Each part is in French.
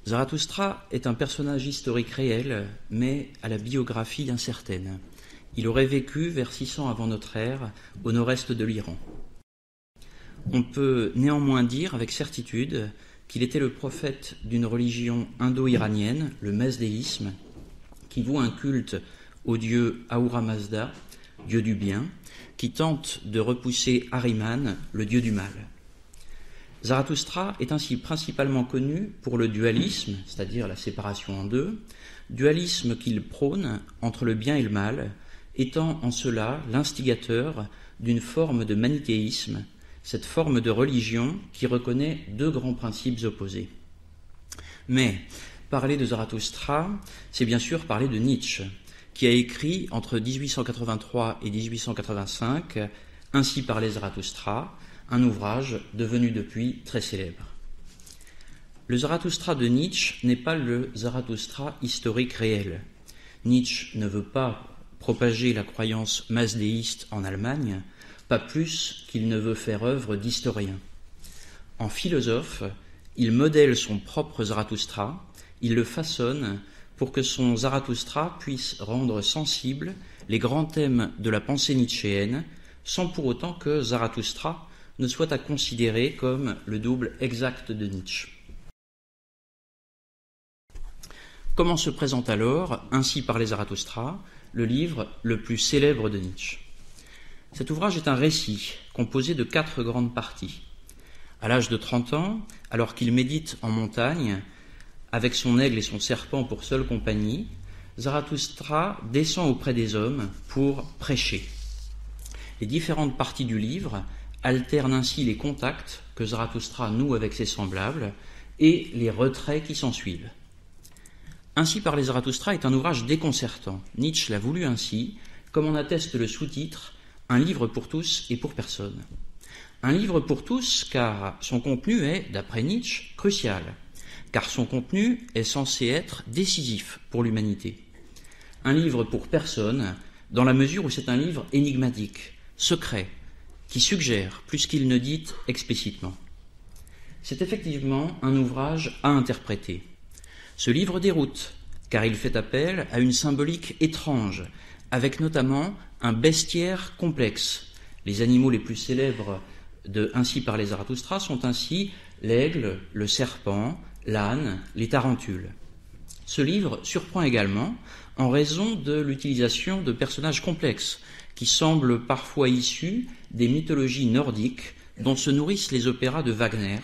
Zarathustra est un personnage historique réel, mais à la biographie incertaine. Il aurait vécu vers 600 avant notre ère, au nord-est de l'Iran. On peut néanmoins dire avec certitude qu'il était le prophète d'une religion indo-iranienne, le mazdéisme, qui voue un culte au dieu Ahura Mazda, dieu du bien, qui tente de repousser Ahriman, le dieu du mal. Zarathustra est ainsi principalement connu pour le dualisme, c'est-à-dire la séparation en deux, dualisme qu'il prône entre le bien et le mal, étant en cela l'instigateur d'une forme de manichéisme, cette forme de religion qui reconnaît deux grands principes opposés. Mais parler de Zarathustra, c'est bien sûr parler de Nietzsche, qui a écrit entre 1883 et 1885 « Ainsi parlait Zarathustra », un ouvrage devenu depuis très célèbre. Le Zarathustra de Nietzsche n'est pas le Zarathustra historique réel. Nietzsche ne veut pas propager la croyance mazdéiste en Allemagne, pas plus qu'il ne veut faire œuvre d'historien. En philosophe, il modèle son propre Zarathustra, il le façonne pour que son Zarathustra puisse rendre sensibles les grands thèmes de la pensée nietzschéenne, sans pour autant que Zarathustra ne soit à considérer comme le double exact de Nietzsche. Comment se présente alors, Ainsi parlait Zarathustra, le livre le plus célèbre de Nietzsche? Cet ouvrage est un récit composé de 4 grandes parties. À l'âge de 30 ans, alors qu'il médite en montagne, avec son aigle et son serpent pour seule compagnie, Zarathustra descend auprès des hommes pour prêcher. Les différentes parties du livre alternent ainsi les contacts que Zarathustra noue avec ses semblables et les retraits qui s'ensuivent. Ainsi parlait Zarathustra est un ouvrage déconcertant. Nietzsche l'a voulu ainsi, comme en atteste le sous-titre « Un livre pour tous et pour personne ». Un livre pour tous car son contenu est, d'après Nietzsche, crucial, car son contenu est censé être décisif pour l'humanité. Un livre pour personne, dans la mesure où c'est un livre énigmatique, secret, qui suggère plus qu'il ne dit explicitement. C'est effectivement un ouvrage à interpréter. Ce livre déroute, car il fait appel à une symbolique étrange, avec notamment un bestiaire complexe. Les animaux les plus célèbres de Ainsi parlait Zarathustra sont ainsi l'aigle, le serpent, l'âne, les tarentules. Ce livre surprend également en raison de l'utilisation de personnages complexes, qui semblent parfois issus des mythologies nordiques dont se nourrissent les opéras de Wagner,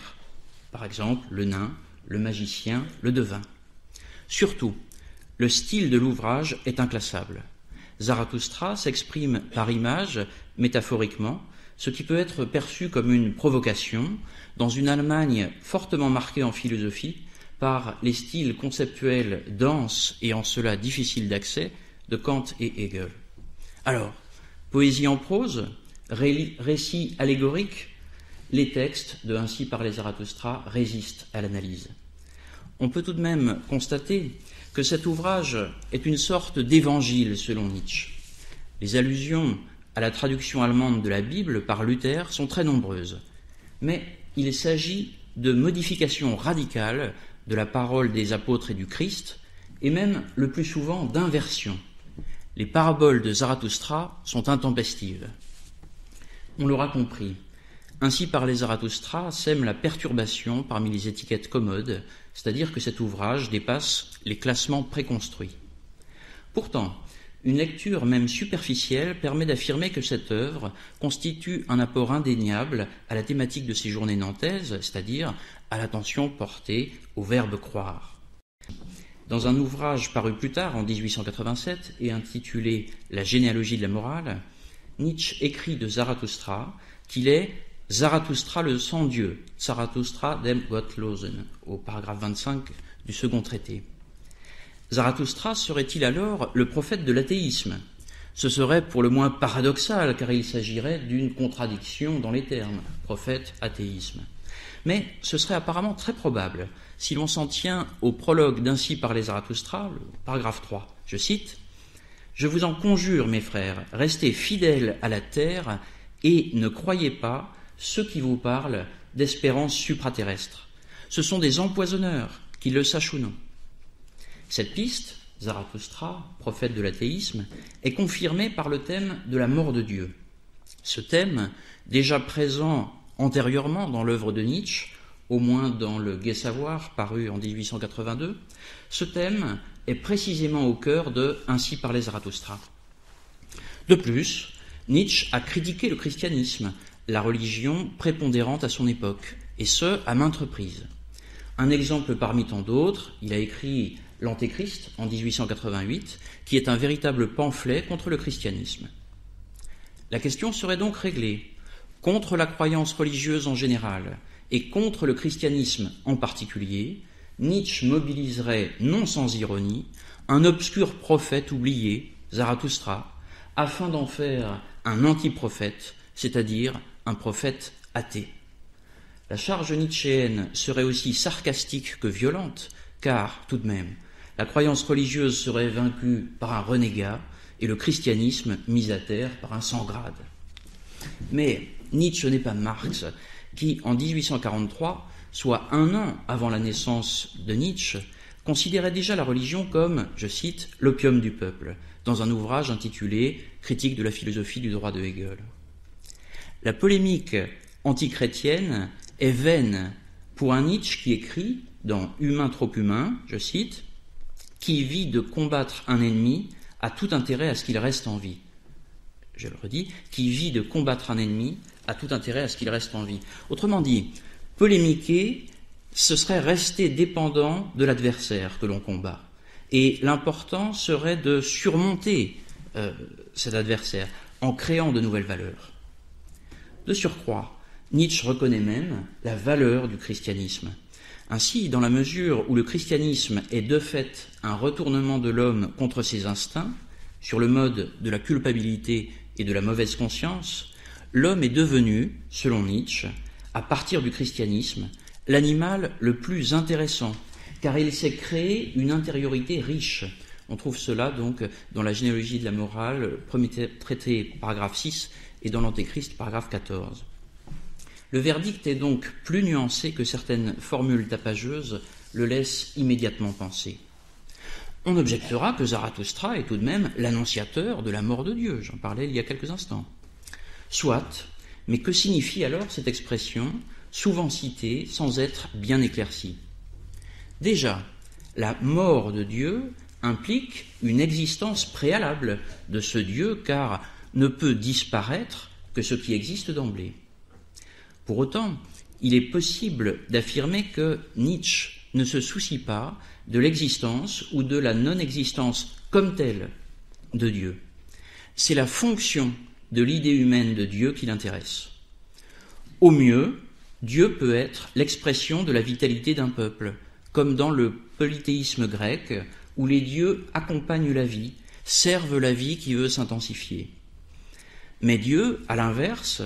par exemple le nain, le magicien, le devin. Surtout, le style de l'ouvrage est inclassable. Zarathustra s'exprime par images, métaphoriquement, ce qui peut être perçu comme une provocation dans une Allemagne fortement marquée en philosophie par les styles conceptuels denses et en cela difficiles d'accès de Kant et Hegel. Alors, poésie en prose, récit allégorique, les textes de Ainsi parlait Zarathustra résistent à l'analyse. On peut tout de même constater que cet ouvrage est une sorte d'évangile selon Nietzsche. Les allusions à la traduction allemande de la Bible par Luther sont très nombreuses, mais il s'agit de modifications radicales de la parole des apôtres et du Christ, et même le plus souvent d'inversions. Les paraboles de Zarathustra sont intempestives. On l'aura compris, Ainsi parlait Zarathustra sème la perturbation parmi les étiquettes commodes, c'est-à-dire que cet ouvrage dépasse les classements préconstruits. Pourtant, une lecture même superficielle permet d'affirmer que cette œuvre constitue un apport indéniable à la thématique de ces journées nantaises, c'est-à-dire à l'attention portée au verbe croire. Dans un ouvrage paru plus tard, en 1887, et intitulé « La généalogie de la morale », Nietzsche écrit de Zarathustra qu'il est Zarathustra le sans-dieu, Zarathustra dem Gottlosen, au paragraphe 25 du second traité. Zarathustra serait-il alors le prophète de l'athéisme? Ce serait pour le moins paradoxal, car il s'agirait d'une contradiction dans les termes, prophète-athéisme. Mais ce serait apparemment très probable, si l'on s'en tient au prologue d'Ainsi parlait Zarathustra, le paragraphe 3. Je cite « Je vous en conjure, mes frères, restez fidèles à la terre et ne croyez pas ceux qui vous parlent d'espérances supraterrestres. Ce sont des empoisonneurs qu'il le sache ou non. Cette piste, Zarathustra, prophète de l'athéisme, est confirmée par le thème de la mort de Dieu. Ce thème, déjà présent antérieurement dans l'œuvre de Nietzsche, au moins dans le Gai Savoir, paru en 1882, ce thème est précisément au cœur de « Ainsi parlait Zarathustra ». De plus, Nietzsche a critiqué le christianisme, la religion prépondérante à son époque, et ce, à maintes reprises. Un exemple parmi tant d'autres, il a écrit L'Antéchrist en 1888, qui est un véritable pamphlet contre le christianisme. La question serait donc réglée. Contre la croyance religieuse en général et contre le christianisme en particulier, Nietzsche mobiliserait, non sans ironie, un obscur prophète oublié, Zarathustra, afin d'en faire un antiprophète, c'est-à-dire un prophète athée. La charge nietzschéenne serait aussi sarcastique que violente, car, tout de même, la croyance religieuse serait vaincue par un renégat et le christianisme mis à terre par un sans-grade. Mais Nietzsche n'est pas Marx, qui, en 1843, soit un an avant la naissance de Nietzsche, considérait déjà la religion comme, je cite, « l'opium du peuple », dans un ouvrage intitulé « Critique de la philosophie du droit de Hegel ». La polémique antichrétienne est vaine pour un Nietzsche qui écrit, dans « Humain trop humain », je cite, « qui vit de combattre un ennemi a tout intérêt à ce qu'il reste en vie ». Je le redis, qui vit de combattre un ennemi a tout intérêt à ce qu'il reste en vie. Autrement dit, polémiquer, ce serait rester dépendant de l'adversaire que l'on combat. Et l'important serait de surmonter cet adversaire en créant de nouvelles valeurs. De surcroît, Nietzsche reconnaît même la valeur du christianisme. Ainsi, dans la mesure où le christianisme est de fait un retournement de l'homme contre ses instincts, sur le mode de la culpabilité et de la mauvaise conscience, l'homme est devenu, selon Nietzsche, à partir du christianisme, l'animal le plus intéressant, car il s'est créé une intériorité riche. On trouve cela donc dans la généalogie de la morale, premier traité, paragraphe 6, et dans l'Antéchrist, paragraphe 14. Le verdict est donc plus nuancé que certaines formules tapageuses le laissent immédiatement penser. On objectera que Zarathustra est tout de même l'annonciateur de la mort de Dieu, j'en parlais il y a quelques instants. Soit, mais que signifie alors cette expression, souvent citée sans être bien éclaircie ? Déjà, la mort de Dieu implique une existence préalable de ce Dieu, car ne peut disparaître que ce qui existe d'emblée. Pour autant, il est possible d'affirmer que Nietzsche ne se soucie pas de l'existence ou de la non-existence comme telle de Dieu. C'est la fonction de l'idée humaine de Dieu qui l'intéresse. Au mieux, Dieu peut être l'expression de la vitalité d'un peuple, comme dans le polythéisme grec, où les dieux accompagnent la vie, servent la vie qui veut s'intensifier. Mais Dieu, à l'inverse,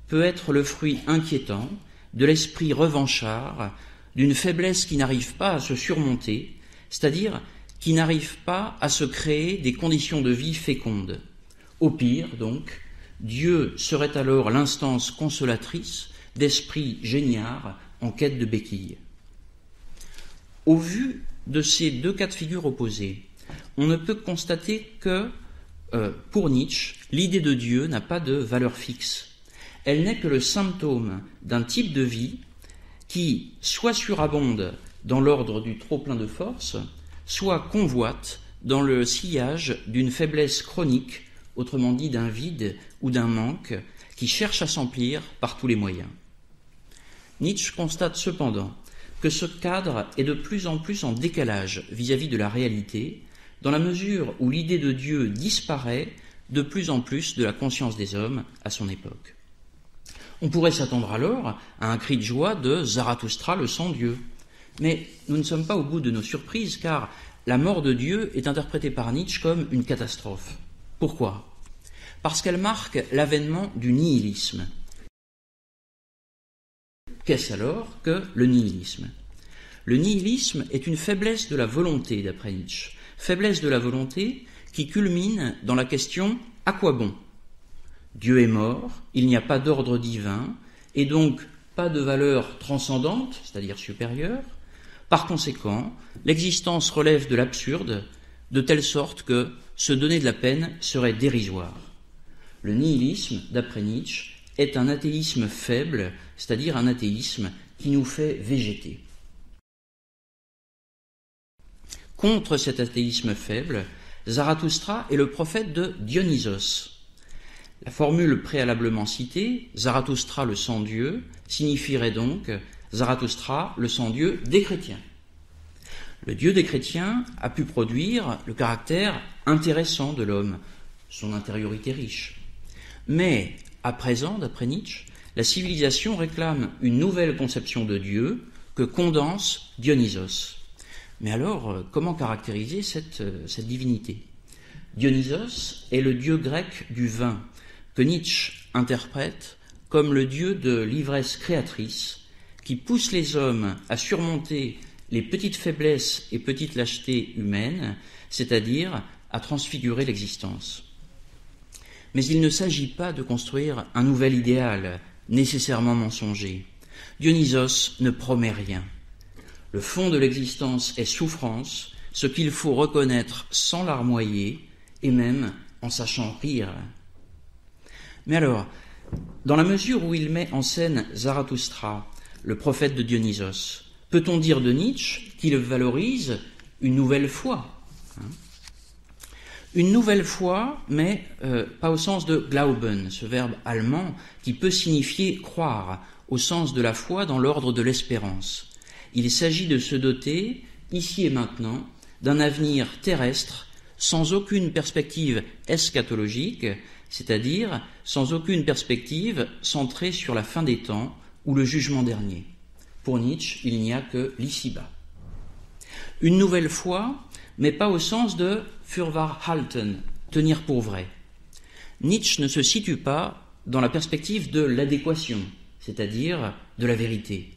peut être le fruit inquiétant de l'esprit revanchard, d'une faiblesse qui n'arrive pas à se surmonter, c'est-à-dire qui n'arrive pas à se créer des conditions de vie fécondes. Au pire, donc, Dieu serait alors l'instance consolatrice d'esprits géniards en quête de béquilles. Au vu de ces deux cas de figure opposés, on ne peut constater que, pour Nietzsche, l'idée de Dieu n'a pas de valeur fixe. Elle n'est que le symptôme d'un type de vie qui soit surabonde dans l'ordre du trop-plein de force, soit convoite dans le sillage d'une faiblesse chronique, autrement dit d'un vide ou d'un manque, qui cherche à s'emplir par tous les moyens. Nietzsche constate cependant que ce cadre est de plus en plus en décalage vis-à-vis de la réalité, dans la mesure où l'idée de Dieu disparaît de plus en plus de la conscience des hommes à son époque. On pourrait s'attendre alors à un cri de joie de Zarathustra le sans-Dieu. Mais nous ne sommes pas au bout de nos surprises, car la mort de Dieu est interprétée par Nietzsche comme une catastrophe. Pourquoi ? Parce qu'elle marque l'avènement du nihilisme. Qu'est-ce alors que le nihilisme ? Le nihilisme est une faiblesse de la volonté, d'après Nietzsche. Faiblesse de la volonté qui culmine dans la question « à quoi bon ?» Dieu est mort, il n'y a pas d'ordre divin, et donc pas de valeur transcendante, c'est-à-dire supérieure. Par conséquent, l'existence relève de l'absurde, de telle sorte que se donner de la peine serait dérisoire. Le nihilisme, d'après Nietzsche, est un athéisme faible, c'est-à-dire un athéisme qui nous fait végéter. Contre cet athéisme faible, Zarathustra est le prophète de Dionysos. La formule préalablement citée, Zarathustra le sans Dieu, signifierait donc Zarathustra le sans Dieu des chrétiens. Le Dieu des chrétiens a pu produire le caractère intéressant de l'homme, son intériorité riche. Mais, à présent, d'après Nietzsche, la civilisation réclame une nouvelle conception de Dieu que condense Dionysos. Mais alors, comment caractériser cette divinité ? Dionysos est le dieu grec du vin, que Nietzsche interprète comme le dieu de l'ivresse créatrice, qui pousse les hommes à surmonter les petites faiblesses et petites lâchetés humaines, c'est-à-dire à transfigurer l'existence. Mais il ne s'agit pas de construire un nouvel idéal, nécessairement mensonger. Dionysos ne promet rien. Le fond de l'existence est souffrance, ce qu'il faut reconnaître sans larmoyer, et même en sachant rire. Mais alors, dans la mesure où il met en scène Zarathustra, le prophète de Dionysos, peut-on dire de Nietzsche qu'il valorise une nouvelle foi ? Une nouvelle foi, mais pas au sens de Glauben, ce verbe allemand qui peut signifier croire, au sens de la foi dans l'ordre de l'espérance. Il s'agit de se doter, ici et maintenant, d'un avenir terrestre sans aucune perspective eschatologique, c'est-à-dire sans aucune perspective centrée sur la fin des temps ou le jugement dernier. Pour Nietzsche, il n'y a que l'ici-bas. Une nouvelle foi, mais pas au sens de Fürwahrhalten, tenir pour vrai. Nietzsche ne se situe pas dans la perspective de l'adéquation, c'est-à-dire de la vérité.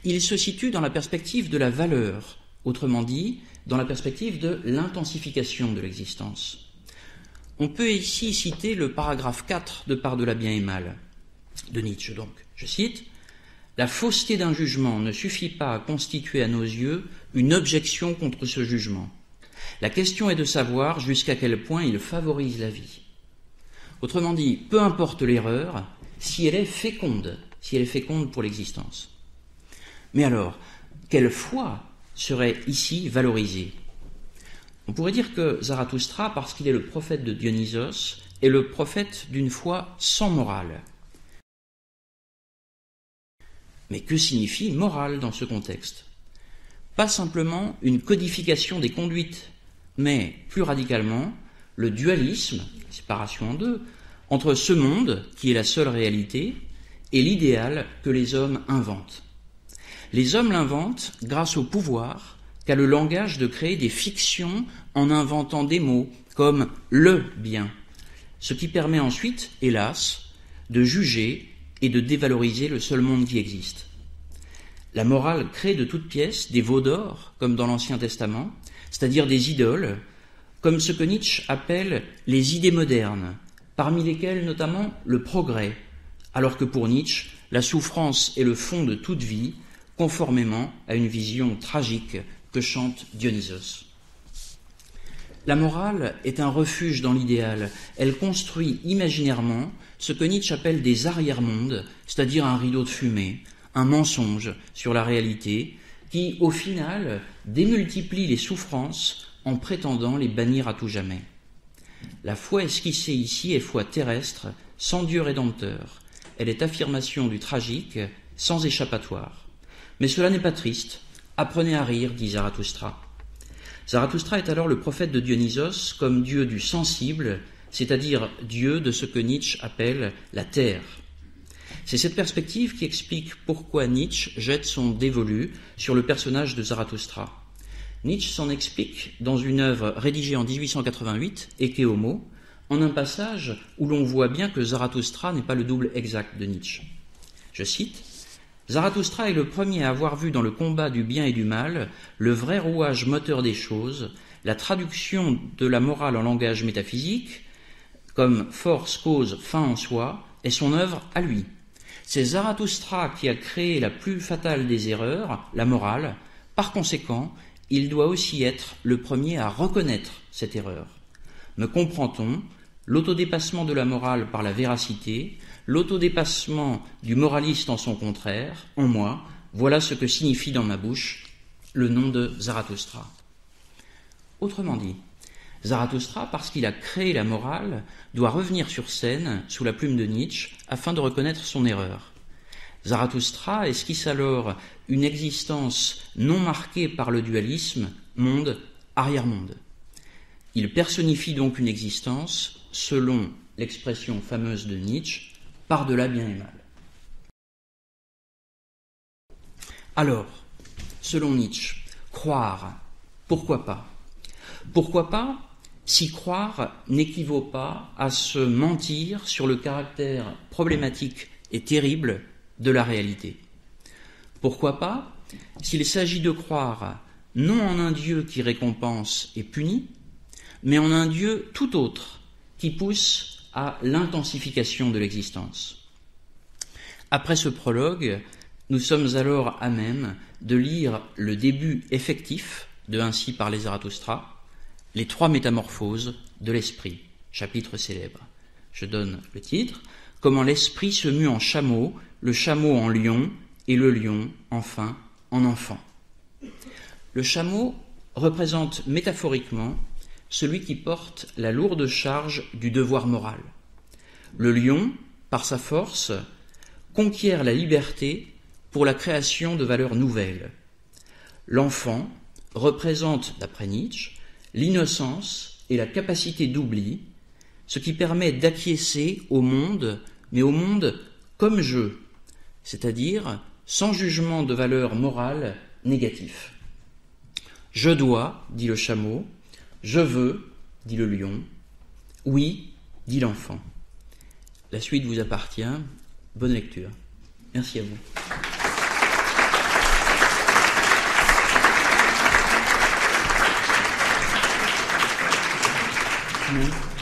Il se situe dans la perspective de la valeur, autrement dit, dans la perspective de l'intensification de l'existence. On peut ici citer le paragraphe 4 de Par-delà bien et mal, de Nietzsche donc. Je cite : « La fausseté d'un jugement ne suffit pas à constituer à nos yeux une objection contre ce jugement. La question est de savoir jusqu'à quel point il favorise la vie. » Autrement dit, peu importe l'erreur, si elle est féconde pour l'existence. Mais alors, quelle foi serait ici valorisée ? On pourrait dire que Zarathustra, parce qu'il est le prophète de Dionysos, est le prophète d'une foi sans morale. Mais que signifie morale dans ce contexte ? Pas simplement une codification des conduites, mais plus radicalement le dualisme, séparation en deux, entre ce monde, qui est la seule réalité, et l'idéal que les hommes inventent. Les hommes l'inventent grâce au pouvoir qu'a le langage de créer des fictions en inventant des mots comme le bien, ce qui permet ensuite, hélas, de juger et de dévaloriser le seul monde qui existe. La morale crée de toutes pièces des veaux d'or, comme dans l'Ancien Testament, c'est-à-dire des idoles, comme ce que Nietzsche appelle les idées modernes, parmi lesquelles notamment le progrès, alors que pour Nietzsche, la souffrance est le fond de toute vie, conformément à une vision tragique que chante Dionysos. La morale est un refuge dans l'idéal. Elle construit imaginairement ce que Nietzsche appelle des arrière-mondes, c'est-à-dire un rideau de fumée, un mensonge sur la réalité, qui, au final, démultiplie les souffrances en prétendant les bannir à tout jamais. La foi esquissée ici est foi terrestre, sans Dieu rédempteur. Elle est affirmation du tragique, sans échappatoire. Mais cela n'est pas triste. Apprenez à rire, dit Zarathustra. Zarathustra est alors le prophète de Dionysos comme dieu du sensible, c'est-à-dire dieu de ce que Nietzsche appelle la terre. C'est cette perspective qui explique pourquoi Nietzsche jette son dévolu sur le personnage de Zarathustra. Nietzsche s'en explique dans une œuvre rédigée en 1888, Ecce Homo, en un passage où l'on voit bien que Zarathustra n'est pas le double exact de Nietzsche. Je cite : « Zarathustra est le premier à avoir vu dans le combat du bien et du mal le vrai rouage moteur des choses, la traduction de la morale en langage métaphysique, comme force, cause, fin en soi, est son œuvre à lui. C'est Zarathustra qui a créé la plus fatale des erreurs, la morale, Par conséquent, il doit aussi être le premier à reconnaître cette erreur. Me comprend-on? L'autodépassement de la morale par la véracité, l'autodépassement du moraliste en son contraire, en moi, voilà ce que signifie dans ma bouche le nom de Zarathustra. Autrement dit, Zarathustra, parce qu'il a créé la morale, doit revenir sur scène sous la plume de Nietzsche afin de reconnaître son erreur. Zarathustra esquisse alors une existence non marquée par le dualisme monde-arrière-monde. Il personnifie donc une existence, selon l'expression fameuse de Nietzsche, par-delà bien et mal. Alors, selon Nietzsche, croire, pourquoi pas? Pourquoi pas si croire n'équivaut pas à se mentir sur le caractère problématique et terrible de la réalité? Pourquoi pas s'il s'agit de croire non en un Dieu qui récompense et punit, mais en un Dieu tout autre qui pousse à l'intensification de l'existence? Après ce prologue, nous sommes alors à même de lire le début effectif de Ainsi parlait Zarathustra, les 3 métamorphoses de l'esprit, chapitre célèbre. Je donne le titre: Comment l'esprit se mue en chameau, le chameau en lion, et le lion, enfin, en enfant. Le chameau représente métaphoriquement celui qui porte la lourde charge du devoir moral. Le lion, par sa force, conquiert la liberté pour la création de valeurs nouvelles. L'enfant représente, d'après Nietzsche, l'innocence et la capacité d'oubli, ce qui permet d'acquiescer au monde, mais au monde comme jeu, c'est-à-dire sans jugement de valeur morale négatif. Je dois, dit le chameau, je veux, dit le lion, oui, dit l'enfant. La suite vous appartient. Bonne lecture. Merci à vous. Amen.